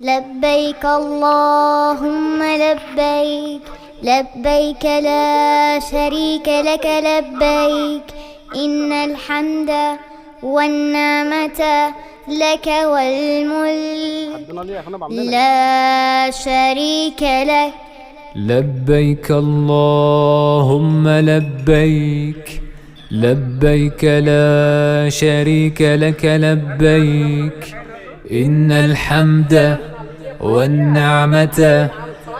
لبيك اللهم لبيك لبيك لا شريك لك لبيك إن الحمد والنعمة لك والملك لا شريك لك لبيك اللهم لبيك لبيك لا شريك لك لبيك إن الحمد والنعمة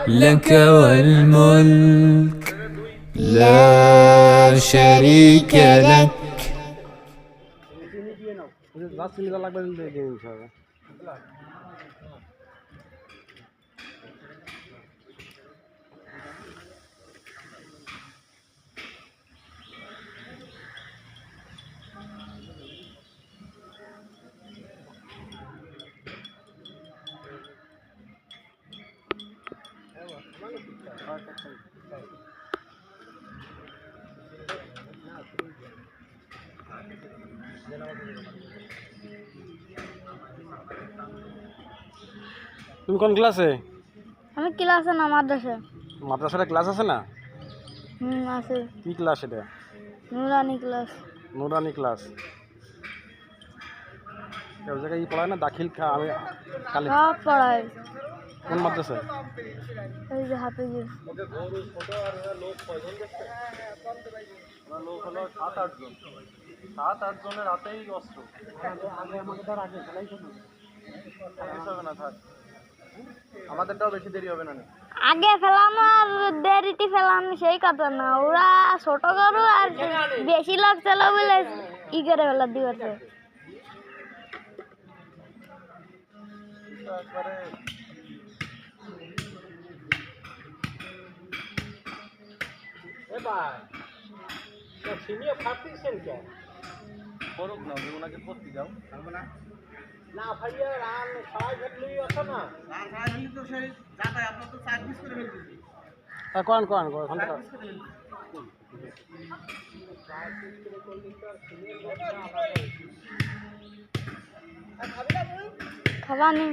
لك والملك لا شريك لك তুমি কোন ক্লাসে? আমি ক্লাসে না মাদ্রাসা। মাদ্রাসায় ক্লাস আছে না? আছে। কি ক্লাস এটা? নুরানি ক্লাস। নুরানি ক্লাস। ওই জায়গায় পড়ায় না দাখিল আমি কালে সব পড়ায়। কোন মাদ্রাসা? এই যে হাফেজি। লোক কয়জন দেখছে? লোক হলো 7-8 জন। 7-8 জনের হাতেই অস্ত্র। আগে আমাকে ধর আগে খেলাই শোনো। হবে না থাক। আমাদেরটাও বেশি দেরি হবে না। আগে ফেলানো আর দেরিতে ফেলানো সেই কথা না, ওরা ছোট গরু আর বেশি লোক চলো বলে ই করে ফেলা দিবছে। করুক না ওনাকে করতে যাও না না ভাইয়া রান ছয় ঘটলেই আছে না রান ছয় ঘটলে তো সেই যাতায় আপনার তো 4 পিস করে ফেলতেছি হ্যাঁ কোন ঘন্টা খাবানি